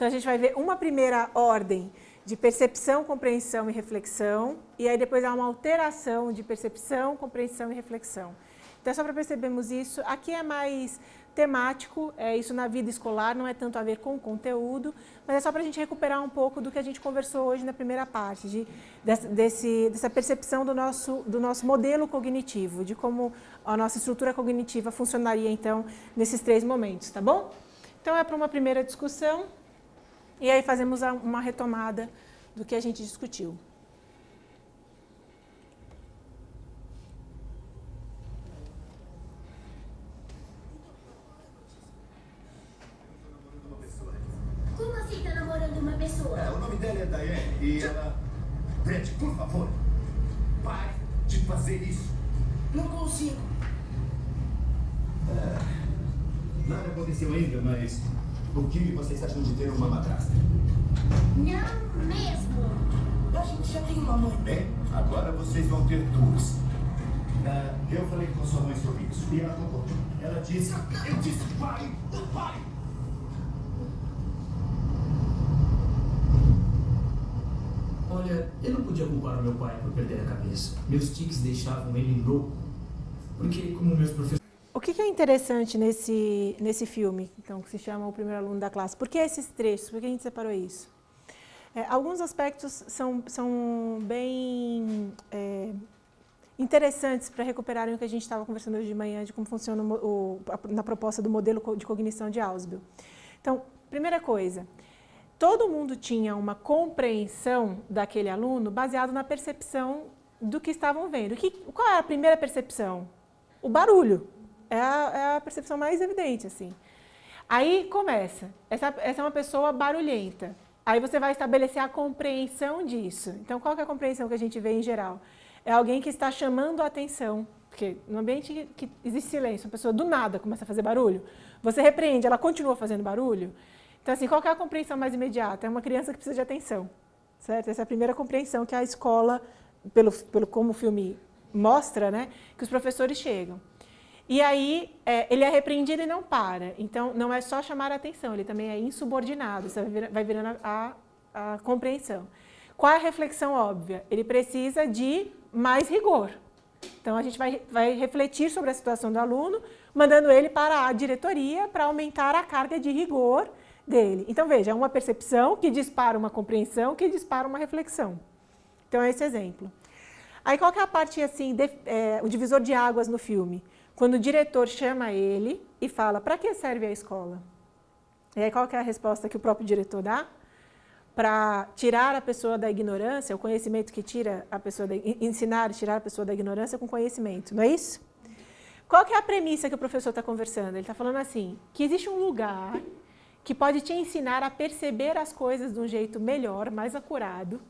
Então, a gente vai ver uma primeira ordem de percepção, compreensão e reflexão, e aí depois há uma alteração de percepção, compreensão e reflexão. Então, só para percebermos isso, aqui é mais temático, isso na vida escolar, não é tanto a ver com o conteúdo, mas é só para a gente recuperar um pouco do que a gente conversou hoje na primeira parte, dessa percepção do nosso modelo cognitivo, de como a nossa estrutura cognitiva funcionaria, então, nesses 3 momentos, tá bom? Então, é para uma primeira discussão, e aí fazemos uma retomada do que a gente discutiu. Como assim tá namorando uma pessoa? O nome dela é Diane e ela... Brett, por favor, pare de fazer isso. Não consigo. Nada aconteceu ainda, mas o que vocês acham de ter uma madrasta? Não mesmo. A gente já tem uma mãe. Bem, agora vocês vão ter 2. Eu falei com sua mãe sobre isso e ela tocou. Ela disse... Eu disse, pare, pare. Olha, eu não podia culpar o meu pai por perder a cabeça. Meus tiques deixavam ele louco. Porque, como meus professores... O que é interessante nesse filme, então, que se chama O Primeiro Aluno da Classe? Por que esses trechos? Por que a gente separou isso? Alguns aspectos são bem interessantes para recuperarem o que a gente estava conversando hoje de manhã, de como funciona na proposta do modelo de cognição de Ausubel. Então, primeira coisa, todo mundo tinha uma compreensão daquele aluno baseado na percepção do que estavam vendo. Qual é a primeira percepção? O barulho. É a percepção mais evidente, assim. Aí começa. Essa é uma pessoa barulhenta. Aí você vai estabelecer a compreensão disso. Então, qual que é a compreensão que a gente vê em geral? É alguém que está chamando a atenção. Porque no ambiente que existe silêncio, a pessoa do nada começa a fazer barulho, você repreende, ela continua fazendo barulho. Então, assim, qual que é a compreensão mais imediata? É uma criança que precisa de atenção, certo? Essa é a primeira compreensão que a escola, como o filme mostra, né, que os professores chegam. E aí, ele é repreendido e não para. Então, não é só chamar a atenção, ele também é insubordinado, isso vai virando a compreensão. Qual é a reflexão óbvia? Ele precisa de mais rigor. Então, a gente vai refletir sobre a situação do aluno, mandando ele para a diretoria para aumentar a carga de rigor dele. Então, veja, é uma percepção que dispara uma compreensão, que dispara uma reflexão. Então, é esse exemplo. Aí, qual que é a parte, assim, o divisor de águas no filme? Quando o diretor chama ele e fala, para que serve a escola? E aí, qual que é a resposta que o próprio diretor dá? Para tirar a pessoa da ignorância, o conhecimento que tira a pessoa ensinar e tirar a pessoa da ignorância com conhecimento, não é isso? Qual que é a premissa que o professor está conversando? Ele está falando assim, que existe um lugar que pode te ensinar a perceber as coisas de um jeito melhor, mais acurado,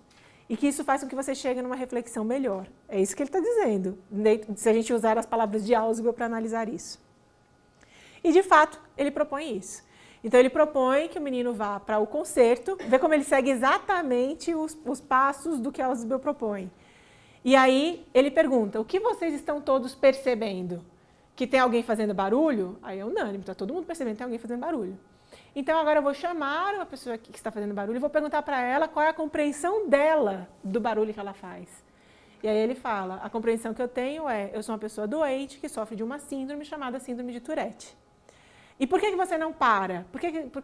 e que isso faz com que você chegue numa reflexão melhor. É isso que ele está dizendo, se a gente usar as palavras de Ausubel para analisar isso. E, de fato, ele propõe isso. Então, ele propõe que o menino vá para o concerto, vê como ele segue exatamente os passos do que Ausubel propõe. E aí, ele pergunta, o que vocês estão todos percebendo? Que tem alguém fazendo barulho? Aí é unânime, está todo mundo percebendo que tem alguém fazendo barulho. Então, agora eu vou chamar a pessoa que está fazendo barulho e vou perguntar para ela qual é a compreensão dela do barulho que ela faz. E aí ele fala, a compreensão que eu tenho é, eu sou uma pessoa doente que sofre de uma síndrome chamada síndrome de Tourette. E por que você não para?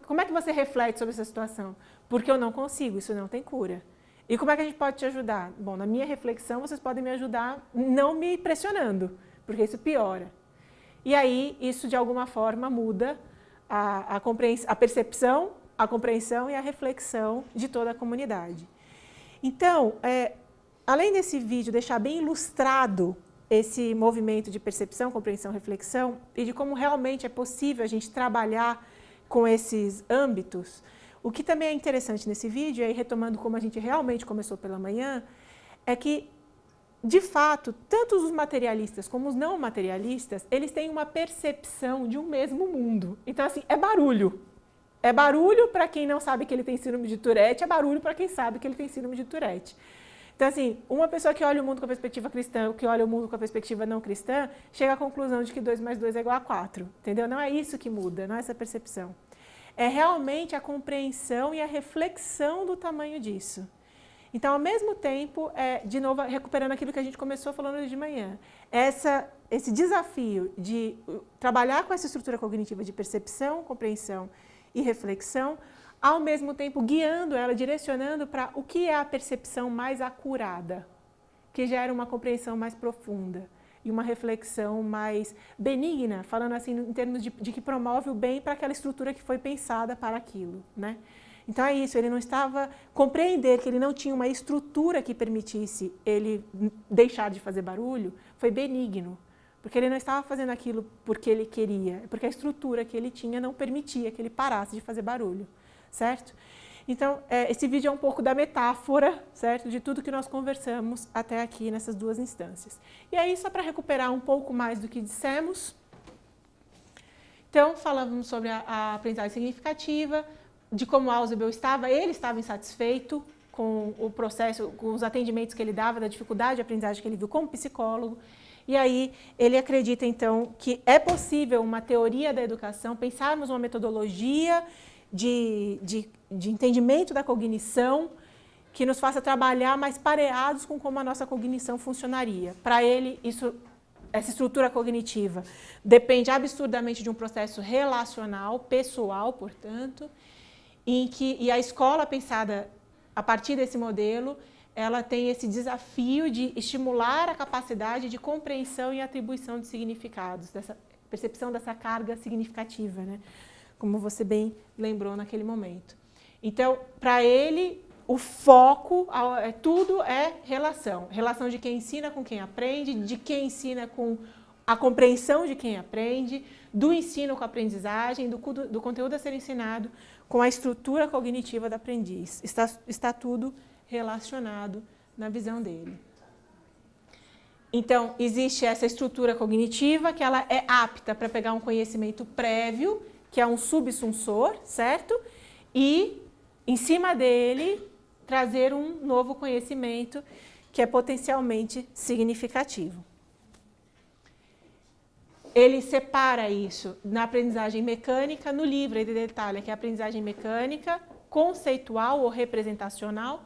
Como é que você reflete sobre essa situação? Porque eu não consigo, isso não tem cura. E como é que a gente pode te ajudar? Bom, na minha reflexão, vocês podem me ajudar não me pressionando, porque isso piora. E aí, isso de alguma forma muda a percepção, a compreensão e a reflexão de toda a comunidade. Então, além desse vídeo deixar bem ilustrado esse movimento de percepção, compreensão, reflexão, e de como realmente é possível a gente trabalhar com esses âmbitos, o que também é interessante nesse vídeo, e aí retomando como a gente realmente começou pela manhã, é que, de fato, tanto os materialistas como os não materialistas, eles têm uma percepção de um mesmo mundo. Então, assim, é barulho. É barulho para quem não sabe que ele tem síndrome de Tourette, é barulho para quem sabe que ele tem síndrome de Tourette. Então, assim, uma pessoa que olha o mundo com a perspectiva cristã, que olha o mundo com a perspectiva não cristã, chega à conclusão de que 2 mais 2 é igual a 4, entendeu? Não é isso que muda, não é essa percepção. é realmente a compreensão e a reflexão do tamanho disso. Então, ao mesmo tempo, de novo, recuperando aquilo que a gente começou falando hoje de manhã, esse desafio de trabalhar com essa estrutura cognitiva de percepção, compreensão e reflexão, ao mesmo tempo guiando ela, direcionando para o que é a percepção mais acurada, que gera uma compreensão mais profunda e uma reflexão mais benigna, falando assim em termos de que promove o bem para aquela estrutura que foi pensada para aquilo, né? Então é isso, ele não estava... Compreender que ele não tinha uma estrutura que permitisse ele deixar de fazer barulho foi benigno, porque ele não estava fazendo aquilo porque ele queria, porque a estrutura que ele tinha não permitia que ele parasse de fazer barulho, certo? Então, esse vídeo é um pouco da metáfora, certo? De tudo que nós conversamos até aqui nessas duas instâncias. E aí, só para recuperar um pouco mais do que dissemos, então, falamos sobre a aprendizagem significativa, de como Ausubel ele estava insatisfeito com o processo, com os atendimentos que ele dava, da dificuldade de aprendizagem que ele viu como psicólogo. E aí ele acredita, então, que é possível uma teoria da educação, pensarmos uma metodologia de entendimento da cognição que nos faça trabalhar mais pareados com como a nossa cognição funcionaria. Para ele, essa estrutura cognitiva depende absurdamente de um processo relacional, pessoal, portanto, e a escola pensada a partir desse modelo, ela tem esse desafio de estimular a capacidade de compreensão e atribuição de significados, dessa percepção dessa carga significativa, né? Como você bem lembrou naquele momento. Então, para ele, o foco, tudo é relação. Relação de quem ensina com quem aprende, de quem ensina com a compreensão de quem aprende, do ensino com a aprendizagem, do conteúdo a ser ensinado, com a estrutura cognitiva do aprendiz. Está tudo relacionado na visão dele. Então, existe essa estrutura cognitiva que ela é apta para pegar um conhecimento prévio, que é um subsunsor, certo? E, em cima dele, trazer um novo conhecimento que é potencialmente significativo. Ele separa isso na aprendizagem mecânica, no livro ele detalha que é a aprendizagem mecânica, conceitual ou representacional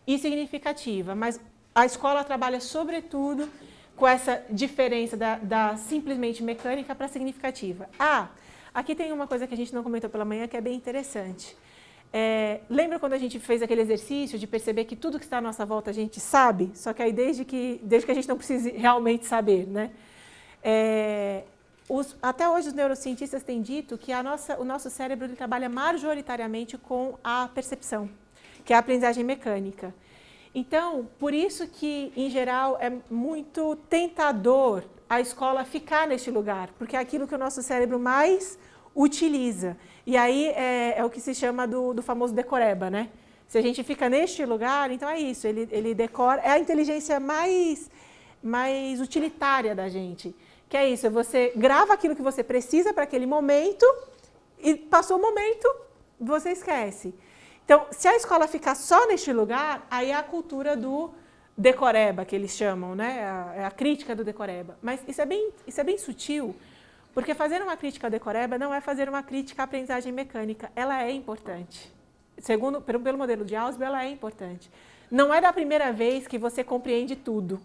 e significativa, mas a escola trabalha sobretudo com essa diferença da simplesmente mecânica para significativa. Aqui tem uma coisa que a gente não comentou pela manhã que é bem interessante. Lembra quando a gente fez aquele exercício de perceber que tudo que está à nossa volta a gente sabe, só que aí desde que a gente não precise realmente saber, né? Até hoje os neurocientistas têm dito que o nosso cérebro ele trabalha majoritariamente com a percepção, que é a aprendizagem mecânica. Então, por isso que, em geral, é muito tentador a escola ficar neste lugar, porque é aquilo que o nosso cérebro mais utiliza. E aí é o que se chama do famoso decoreba, né? Se a gente fica neste lugar, então é isso, ele decora, é a inteligência mais utilitária da gente. Que é isso, você grava aquilo que você precisa para aquele momento e passou o momento, você esquece. Então, se a escola ficar só neste lugar, aí é a cultura do decoreba, que eles chamam, né? É a crítica do decoreba. Mas isso é bem sutil, porque fazer uma crítica ao decoreba não é fazer uma crítica à aprendizagem mecânica. Ela é importante. Pelo modelo de Ausubel, ela é importante. Não é da primeira vez que você compreende tudo.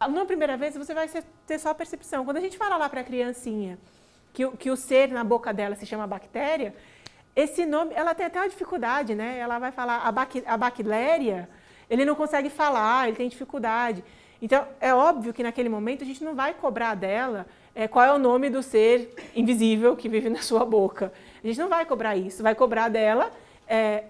Na primeira vez, você vai ter só a percepção. Quando a gente fala lá para a criancinha que o ser na boca dela se chama bactéria, esse nome, ela tem até uma dificuldade, né? Ela vai falar a bactéria, ele não consegue falar, ele tem dificuldade. Então, é óbvio que naquele momento a gente não vai cobrar dela qual é o nome do ser invisível que vive na sua boca. A gente não vai cobrar isso, vai cobrar dela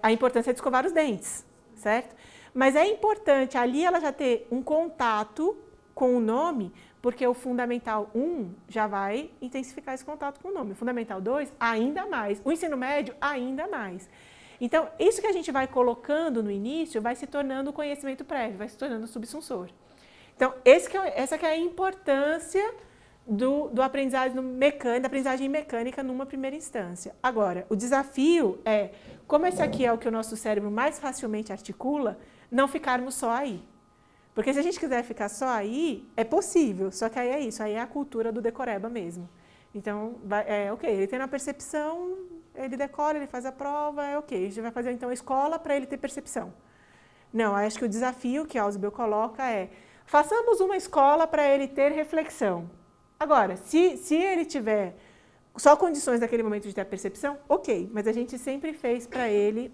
a importância de escovar os dentes, certo? Mas é importante ali ela já ter um contato com o nome, porque o Fundamental 1 já vai intensificar esse contato com o nome. O Fundamental 2, ainda mais. O ensino médio, ainda mais. Então, isso que a gente vai colocando no início vai se tornando conhecimento prévio, vai se tornando subsunsor. Então, essa que é a importância da aprendizagem mecânica numa primeira instância. Agora, o desafio é, como esse aqui é o que o nosso cérebro mais facilmente articula, não ficarmos só aí. Porque se a gente quiser ficar só aí, é possível, só que aí é isso, aí é a cultura do decoreba mesmo. Então, ok, ele tem uma percepção, ele decora, ele faz a prova, é ok. A gente vai fazer então a escola para ele ter percepção. Não, acho que o desafio que Ausubel coloca é, façamos uma escola para ele ter reflexão. Agora, se ele tiver só condições naquele momento de ter a percepção, ok, mas a gente sempre fez para ele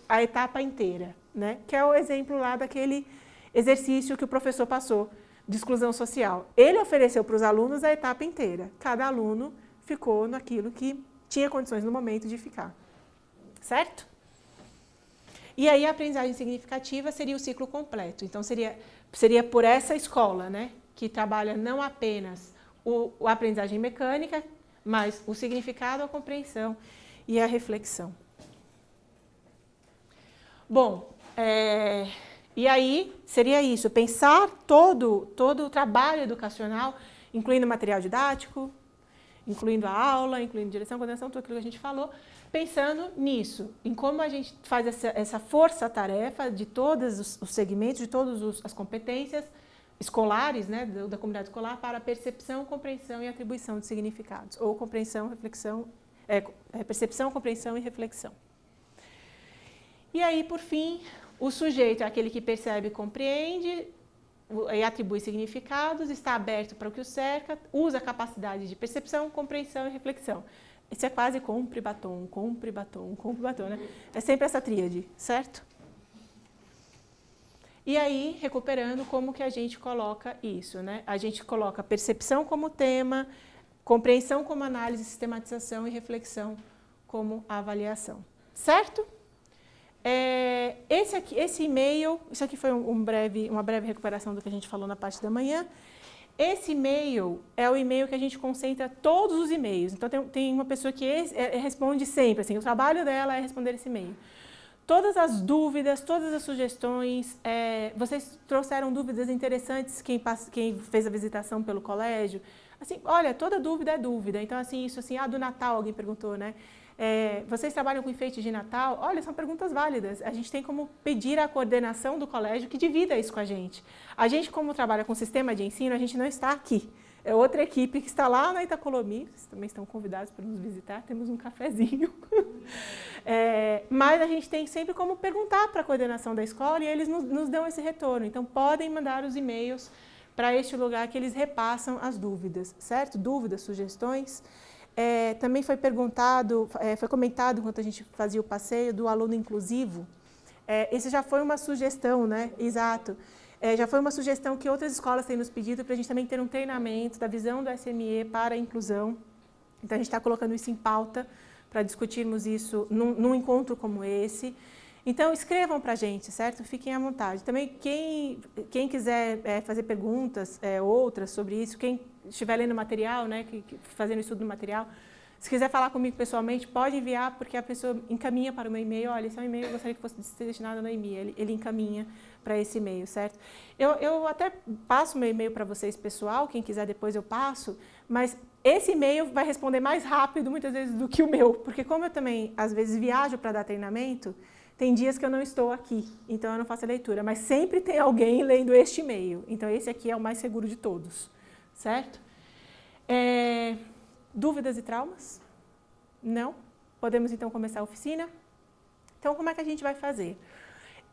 a etapa inteira, né? Que é o exemplo lá daquele exercício que o professor passou de exclusão social. Ele ofereceu para os alunos a etapa inteira. Cada aluno ficou naquilo que tinha condições no momento de ficar. Certo? E aí a aprendizagem significativa seria o ciclo completo. Então seria por essa escola, né, que trabalha não apenas a aprendizagem mecânica, mas o significado, a compreensão e a reflexão. Bom, e aí seria isso, pensar todo o trabalho educacional, incluindo material didático, incluindo a aula, incluindo direção, coordenação, tudo aquilo que a gente falou, pensando nisso, em como a gente faz essa força-tarefa de todos os segmentos, de todas as competências escolares, né, da comunidade escolar, para a percepção, compreensão e atribuição de significados, ou compreensão, reflexão, percepção, compreensão e reflexão. E aí, por fim, o sujeito é aquele que percebe e compreende, e atribui significados, está aberto para o que o cerca, usa a capacidade de percepção, compreensão e reflexão. Isso é quase compre batom, né? É sempre essa tríade, certo? E aí, recuperando, como que a gente coloca isso, né? A gente coloca percepção como tema, compreensão como análise, sistematização e reflexão como avaliação, certo? Esse e-mail, isso aqui foi uma breve recuperação do que a gente falou na parte da manhã. Esse e-mail é o e-mail que a gente concentra todos os e-mails. Então, tem uma pessoa que responde sempre, assim, o trabalho dela é responder esse e-mail. Todas as dúvidas, todas as sugestões, vocês trouxeram dúvidas interessantes, quem fez a visitação pelo colégio. Assim, olha, toda dúvida é dúvida. Então, assim, isso assim, do Natal, alguém perguntou, né? Vocês trabalham com enfeite de Natal? Olha, são perguntas válidas. A gente tem como pedir à coordenação do colégio que divida isso com a gente. A gente, como trabalha com sistema de ensino, a gente não está aqui. É outra equipe que está lá na Itacolomi, vocês também estão convidados para nos visitar, temos um cafezinho. Mas a gente tem sempre como perguntar para a coordenação da escola e eles nos dão esse retorno. Então, podem mandar os e-mails para este lugar que eles repassam as dúvidas, certo? Dúvidas, sugestões. Também foi comentado, enquanto a gente fazia o passeio, do aluno inclusivo. Esse já foi uma sugestão, né? Exato. Já foi uma sugestão que outras escolas têm nos pedido para a gente também ter um treinamento da visão do SME para a inclusão. Então, a gente está colocando isso em pauta para discutirmos isso num encontro como esse. Então, escrevam para a gente, certo? Fiquem à vontade. Também, quem quiser fazer perguntas, outras sobre isso, quem estiver lendo material, né, fazendo estudo do material, se quiser falar comigo pessoalmente, pode enviar, porque a pessoa encaminha para o meu e-mail. Olha, esse é um e-mail, eu gostaria que fosse destinado a Noemi. Ele encaminha para esse e-mail, certo? Eu até passo meu e-mail para vocês pessoal, quem quiser depois eu passo, mas esse e-mail vai responder mais rápido, muitas vezes, do que o meu, porque como eu também, às vezes, viajo para dar treinamento, tem dias que eu não estou aqui, então eu não faço a leitura, mas sempre tem alguém lendo este e-mail. Então, esse aqui é o mais seguro de todos, certo? Dúvidas e traumas? Não? Podemos, então, começar a oficina? Então, como é que a gente vai fazer?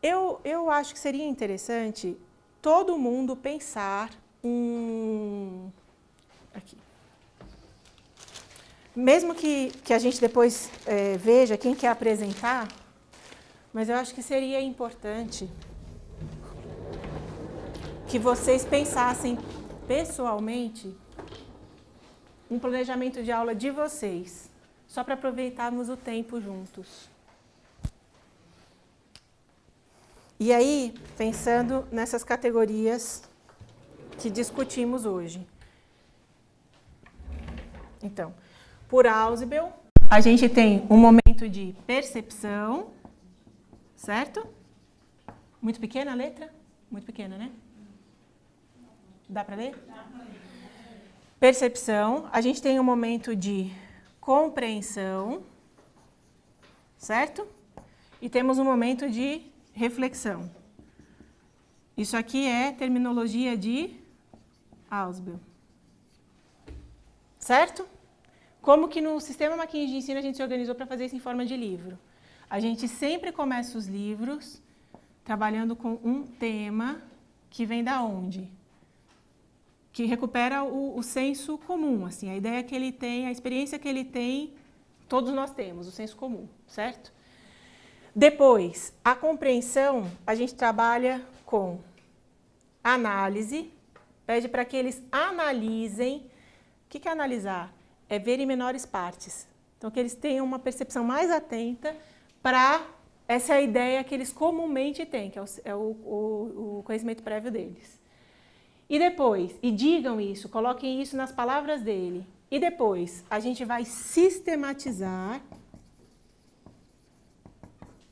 Eu acho que seria interessante todo mundo pensar aqui. Mesmo que a gente depois veja quem quer apresentar, mas eu acho que seria importante que vocês pensassem pessoalmente um planejamento de aula de vocês, só para aproveitarmos o tempo juntos. E aí, pensando nessas categorias que discutimos hoje. Então, por Ausubel, a gente tem um momento de percepção, certo? Muito pequena a letra? Muito pequena, né? Dá para ler? Dá para ler. Percepção, a gente tem um momento de compreensão, certo? E temos um momento de reflexão. Isso aqui é terminologia de Ausubel. Certo? Como que no sistema Mackenzie de ensino a gente se organizou para fazer isso em forma de livro? A gente sempre começa os livros trabalhando com um tema que vem da onde? Que recupera o senso comum, assim, a ideia que ele tem, a experiência que ele tem, todos nós temos, o senso comum, certo? Depois, a compreensão, a gente trabalha com análise, pede para que eles analisem. O que é analisar? É ver em menores partes. Então, que eles tenham uma percepção mais atenta para essa ideia que eles comumente têm, que é o conhecimento prévio deles. E depois, e digam isso, coloquem isso nas palavras dele. E depois, a gente vai sistematizar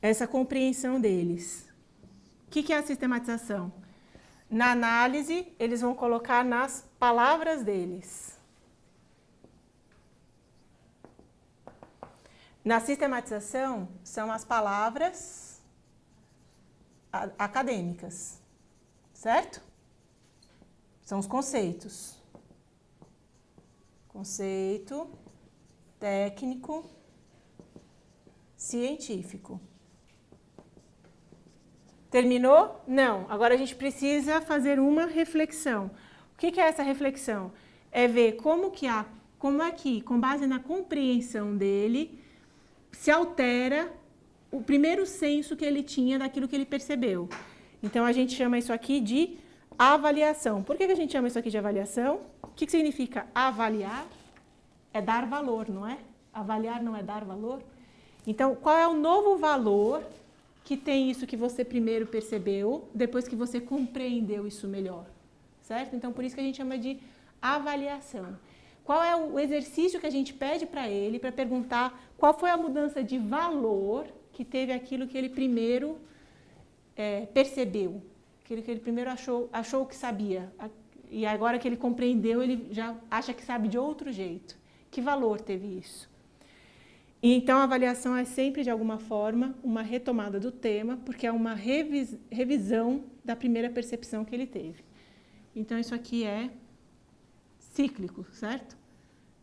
essa compreensão deles. O que é a sistematização? Na análise, eles vão colocar nas palavras deles. Na sistematização, são as palavras acadêmicas, certo? São os conceitos. Conceito, técnico, científico. Terminou? Não. Agora a gente precisa fazer uma reflexão. O que é essa reflexão? É ver como é que, com base na compreensão dele, se altera o primeiro senso que ele tinha daquilo que ele percebeu. Então, a gente chama isso aqui de avaliação. Por que a gente chama isso aqui de avaliação? O que significa avaliar? É dar valor, não é? Avaliar não é dar valor? Então, qual é o novo valor que tem isso que você primeiro percebeu, depois que você compreendeu isso melhor? Certo? Então, por isso que a gente chama de avaliação. Qual é o exercício que a gente pede para ele, para perguntar qual foi a mudança de valor que teve aquilo que ele primeiro percebeu, aquilo que ele primeiro achou que sabia, e agora que ele compreendeu, ele já acha que sabe de outro jeito. Que valor teve isso? E então, a avaliação é sempre, de alguma forma, uma retomada do tema, porque é uma revisão da primeira percepção que ele teve. Então, isso aqui é cíclico, certo?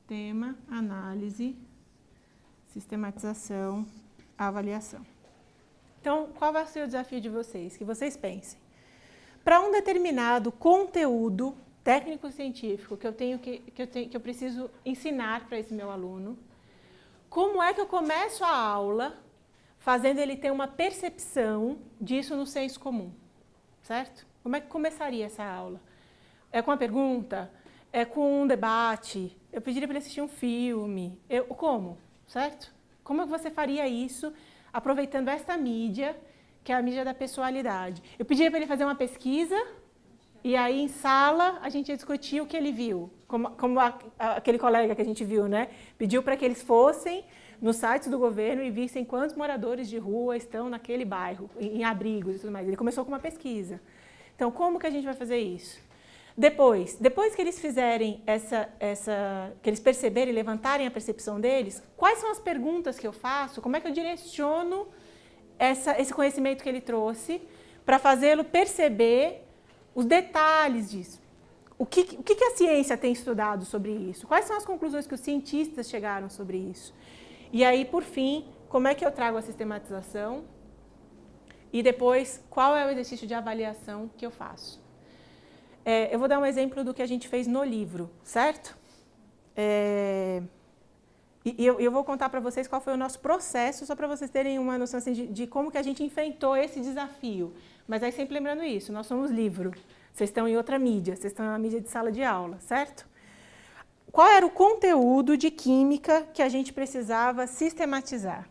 Tema, análise, sistematização, avaliação. Então, qual vai ser o desafio de vocês? Que vocês pensem. Para um determinado conteúdo técnico-científico que eu preciso ensinar para esse meu aluno, como é que eu começo a aula fazendo ele ter uma percepção disso no senso comum, certo? Como é que começaria essa aula? É com uma pergunta? É com um debate? Eu pediria para ele assistir um filme? Como? Certo? Como é que você faria isso aproveitando esta mídia, que é a mídia da pessoalidade? Eu pediria para ele fazer uma pesquisa e aí em sala a gente ia discutir o que ele viu. Como aquele colega que a gente viu, né? Pediu para que eles fossem nos sites do governo e vissem quantos moradores de rua estão naquele bairro, em abrigos e tudo mais. Ele começou com uma pesquisa. Então, como que a gente vai fazer isso? Depois que eles fizerem que eles perceberem, levantarem a percepção deles, quais são as perguntas que eu faço? Como é que eu direciono esse conhecimento que ele trouxe para fazê-lo perceber os detalhes disso? O que a ciência tem estudado sobre isso? Quais são as conclusões que os cientistas chegaram sobre isso? E aí, por fim, como é que eu trago a sistematização? E depois, qual é o exercício de avaliação que eu faço? Eu vou dar um exemplo do que a gente fez no livro, certo? E eu vou contar para vocês qual foi o nosso processo, só para vocês terem uma noção assim, de como que a gente enfrentou esse desafio. Mas aí sempre lembrando isso, nós somos livro, vocês estão em outra mídia, vocês estão na mídia de sala de aula, certo? Qual era o conteúdo de química que a gente precisava sistematizar?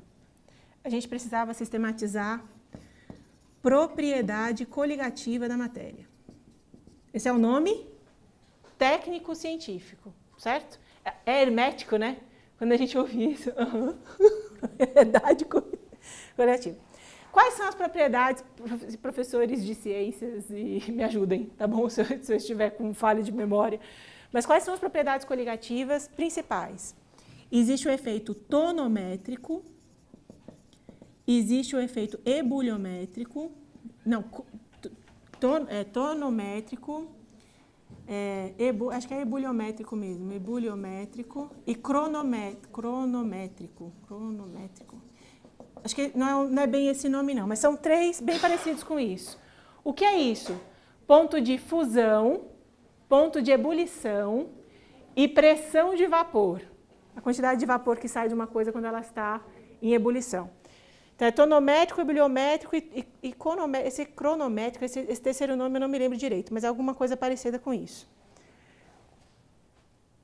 A gente precisava sistematizar propriedade coligativa da matéria. Esse é o nome técnico-científico, certo? É hermético, né? Quando a gente ouve isso, propriedade coligativa. Quais são as propriedades, professores de ciências, e me ajudem, tá bom? Se eu estiver com falha de memória. Mas quais são as propriedades coligativas principais? Existe o efeito tonométrico, existe o efeito ebuliométrico, não, tonométrico, Acho que é ebuliométrico mesmo, ebuliométrico e cronométrico. Acho que não é bem esse nome não, mas são 3 bem parecidos com isso. O que é isso? Ponto de fusão, ponto de ebulição e pressão de vapor. A quantidade de vapor que sai de uma coisa quando ela está em ebulição. Então, é tonométrico, ebuliométrico e esse cronométrico, esse terceiro nome eu não me lembro direito, mas é alguma coisa parecida com isso.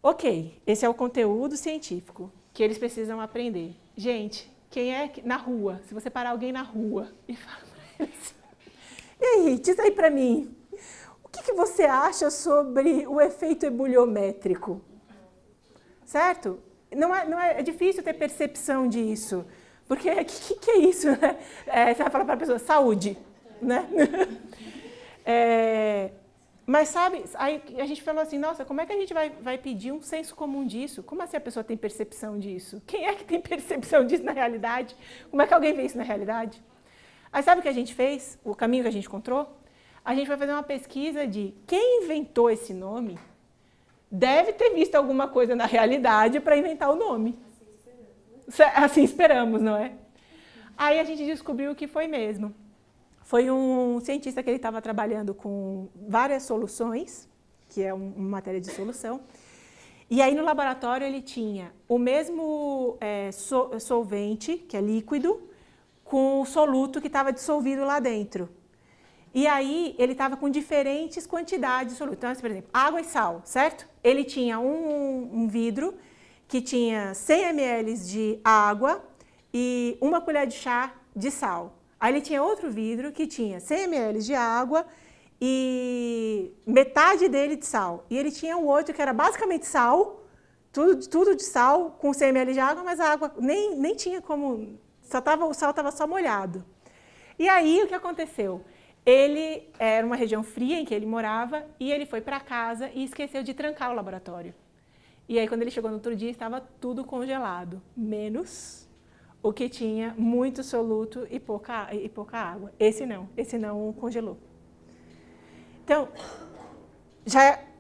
Ok, esse é o conteúdo científico que eles precisam aprender. Gente, quem é na rua, se você parar alguém na rua e falar para eles, e aí, diz aí para mim, o que você acha sobre o efeito ebuliométrico? Certo? É difícil ter percepção disso. Porque o que é isso, né? Você vai falar para a pessoa, saúde, né? Mas sabe, aí a gente falou assim, nossa, como é que a gente vai pedir um senso comum disso? Como assim a pessoa tem percepção disso? Quem é que tem percepção disso na realidade? Como é que alguém vê isso na realidade? Aí sabe o que a gente fez? O caminho que a gente encontrou? A gente foi fazer uma pesquisa de quem inventou esse nome deve ter visto alguma coisa na realidade para inventar o nome. Assim esperamos, não é? Aí a gente descobriu que foi mesmo. Foi um cientista que ele estava trabalhando com várias soluções, que é uma matéria de solução, e aí no laboratório ele tinha o mesmo solvente, que é líquido, com o soluto que estava dissolvido lá dentro. E aí ele estava com diferentes quantidades de soluto. Então, por exemplo, água e sal, certo? Ele tinha um vidro que tinha 100 ml de água e 1 colher de chá de sal. Aí ele tinha outro vidro que tinha 100 ml de água e metade dele de sal. E ele tinha um outro que era basicamente sal, tudo de sal, com 100 ml de água, mas a água nem tinha como... o sal estava só molhado. E aí o que aconteceu? Ele era uma região fria em que ele morava e ele foi para casa e esqueceu de trancar o laboratório. E aí, quando ele chegou no outro dia, estava tudo congelado, menos o que tinha muito soluto e pouca água. Esse não congelou. Então,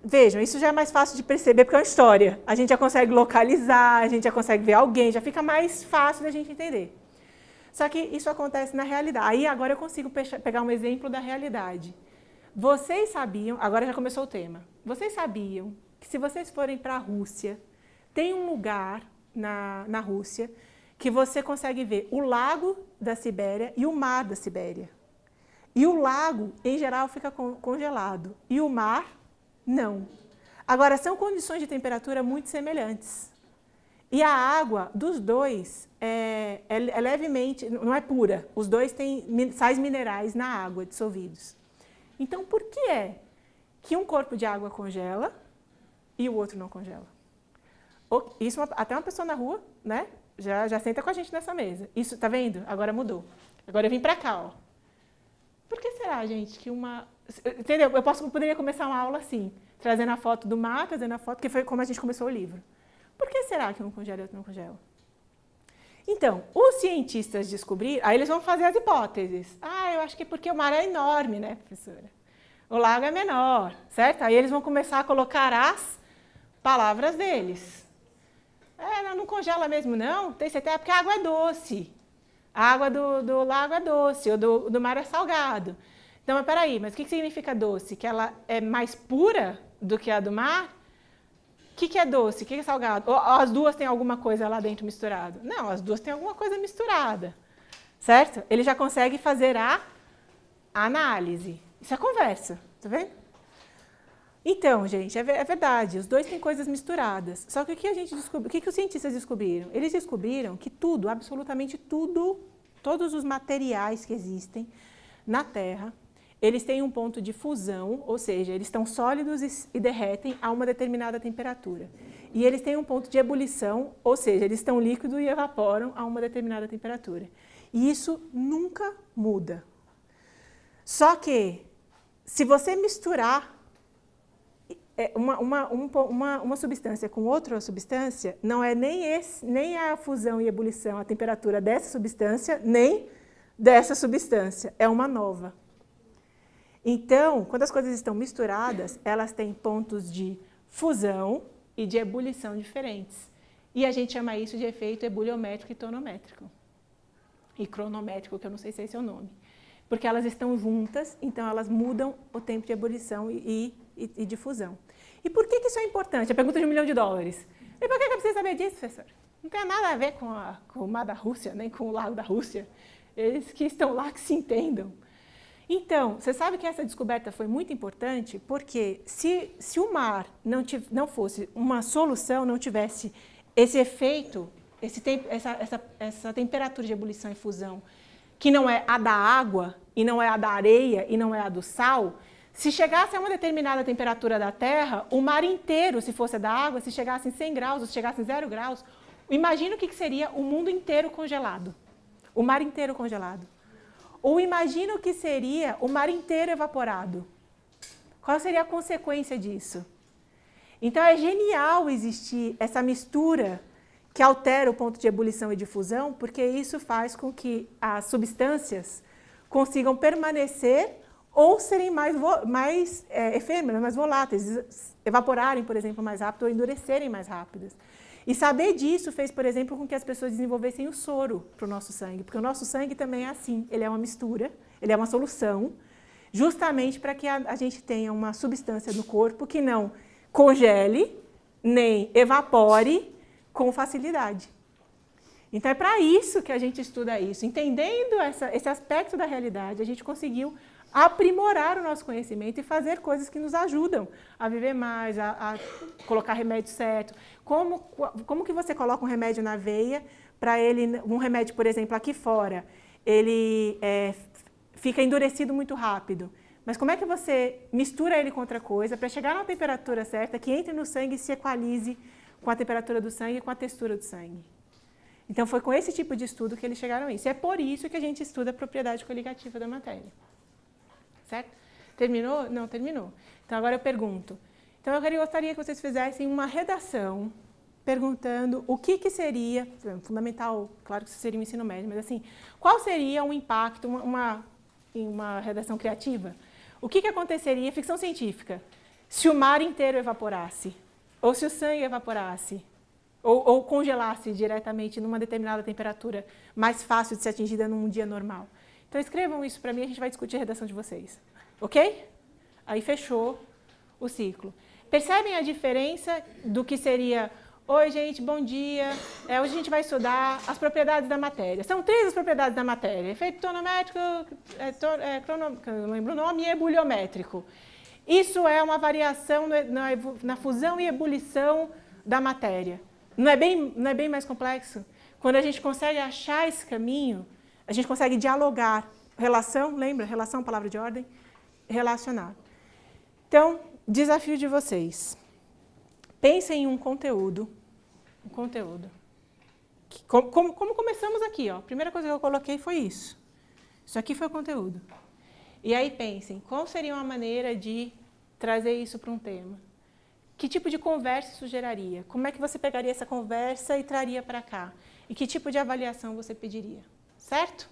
vejam, isso já é mais fácil de perceber, porque é uma história. A gente já consegue localizar, a gente já consegue ver alguém, já fica mais fácil da gente entender. Só que isso acontece na realidade. Aí, agora eu consigo pegar um exemplo da realidade. Vocês sabiam, agora já começou o tema, vocês sabiam que se vocês forem para a Rússia, tem um lugar na Rússia que você consegue ver o lago da Sibéria e o mar da Sibéria. E o lago, em geral, fica congelado. E o mar, não. Agora, são condições de temperatura muito semelhantes. E a água dos dois é levemente, não é pura. Os dois têm sais minerais na água dissolvidos. Então, por que é que um corpo de água congela e o outro não congela? Isso, até uma pessoa na rua, né, já senta com a gente nessa mesa. Isso, tá vendo? Agora mudou. Agora eu vim para cá, ó. Por que será, gente, que uma... Entendeu? Eu poderia começar uma aula assim, trazendo a foto do mar, trazendo a foto, que foi como a gente começou o livro. Por que será que um congela e o outro não congela? Então, os cientistas descobriram... Aí eles vão fazer as hipóteses. Eu acho que é porque o mar é enorme, né, professora? O lago é menor, certo? Aí eles vão começar a colocar as palavras deles. Não congela mesmo, não? Tem certeza? Porque a água é doce. A água do lago é doce, ou do mar é salgado. Então, mas peraí, mas o que significa doce? Que ela é mais pura do que a do mar? O que é doce? O que é salgado? Ou as duas têm alguma coisa lá dentro misturada? Não, as duas têm alguma coisa misturada, certo? Ele já consegue fazer a análise. Isso é conversa, tá vendo? Então, gente, é verdade, os dois têm coisas misturadas. Só que o que a gente descobriu, o que os cientistas descobriram? Eles descobriram que tudo, absolutamente tudo, todos os materiais que existem na Terra, eles têm um ponto de fusão, ou seja, eles estão sólidos e derretem a uma determinada temperatura. E eles têm um ponto de ebulição, ou seja, eles estão líquidos e evaporam a uma determinada temperatura. E isso nunca muda. Só que, se você misturar uma substância com outra substância, não é nem a fusão e ebulição, a temperatura dessa substância, nem dessa substância, é uma nova. Então, quando as coisas estão misturadas, elas têm pontos de fusão e de ebulição diferentes. E a gente chama isso de efeito ebuliométrico e tonométrico. E cronométrico, que eu não sei se esse é o nome. Porque elas estão juntas, então elas mudam o tempo de ebulição e de fusão. E por que isso é importante? A pergunta de $1 milhão. E por que eu preciso saber disso, professor? Não tem nada a ver com o mar da Rússia, nem com o lago da Rússia. Eles que estão lá que se entendam. Então, você sabe que essa descoberta foi muito importante porque se o mar não fosse uma solução, não tivesse esse efeito, essa temperatura de ebulição e fusão, que não é a da água, e não é a da areia, e não é a do sal, se chegasse a uma determinada temperatura da Terra, o mar inteiro, se fosse da água, se chegasse em 100 graus, ou se chegasse em 0 graus, imagina o que seria o mundo inteiro congelado, o mar inteiro congelado. Ou imagina o que seria o mar inteiro evaporado. Qual seria a consequência disso? Então é genial existir essa mistura que altera o ponto de ebulição e de fusão, porque isso faz com que as substâncias consigam permanecer ou serem mais efêmeras, mais voláteis, evaporarem, por exemplo, mais rápido ou endurecerem mais rápidas. E saber disso fez, por exemplo, com que as pessoas desenvolvessem o soro para o nosso sangue, porque o nosso sangue também é assim, ele é uma mistura, ele é uma solução, justamente para que a gente tenha uma substância no corpo que não congele, nem evapore com facilidade. Então é para isso que a gente estuda isso. Entendendo esse aspecto da realidade, a gente conseguiu aprimorar o nosso conhecimento e fazer coisas que nos ajudam a viver mais, a colocar remédio certo. Como que você coloca um remédio na veia para ele, um remédio, por exemplo, aqui fora, ele fica endurecido muito rápido. Mas como é que você mistura ele com outra coisa para chegar na temperatura certa, que entre no sangue e se equalize com a temperatura do sangue e com a textura do sangue? Então foi com esse tipo de estudo que eles chegaram a isso. É por isso que a gente estuda a propriedade coligativa da matéria. Certo? Terminou? Não, terminou. Então, agora eu pergunto. Então, eu gostaria que vocês fizessem uma redação perguntando o que seria, fundamental, claro que isso seria o ensino médio, mas assim, qual seria um impacto, em uma redação criativa? O que aconteceria, ficção científica, se o mar inteiro evaporasse? Ou se o sangue evaporasse? Ou congelasse diretamente numa determinada temperatura mais fácil de ser atingida num dia normal? Então, escrevam isso para mim, a gente vai discutir a redação de vocês. Ok? Aí fechou o ciclo. Percebem a diferença do que seria... Oi, gente, bom dia. Hoje a gente vai estudar as propriedades da matéria. São 3 as propriedades da matéria. Efeito tonométrico, não lembro o nome, e ebuliométrico. Isso é uma variação na fusão e ebulição da matéria. Não é bem mais complexo? Quando a gente consegue achar esse caminho, a gente consegue dialogar. Relação, lembra? Relação, palavra de ordem. Relacionar. Então, desafio de vocês. Pensem em um conteúdo. Como começamos aqui, ó. A primeira coisa que eu coloquei foi isso. Isso aqui foi o conteúdo. E aí pensem, qual seria uma maneira de trazer isso para um tema? Que tipo de conversa isso geraria? Como é que você pegaria essa conversa e traria para cá? E que tipo de avaliação você pediria? Certo?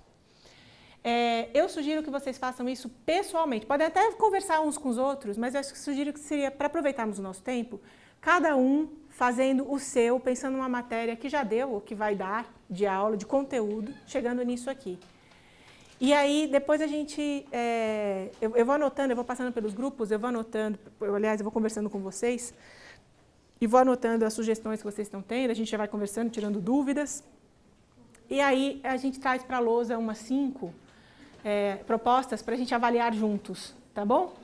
Eu sugiro que vocês façam isso pessoalmente. Podem até conversar uns com os outros, mas eu sugiro que seria, para aproveitarmos o nosso tempo, cada um fazendo o seu, pensando numa matéria que já deu ou que vai dar de aula, de conteúdo, chegando nisso aqui. E aí, depois a gente... eu vou anotando, eu vou passando pelos grupos, eu vou anotando, aliás, eu vou conversando com vocês, e vou anotando as sugestões que vocês estão tendo, a gente já vai conversando, tirando dúvidas. E aí, a gente traz para a lousa umas 5 propostas para a gente avaliar juntos, tá bom?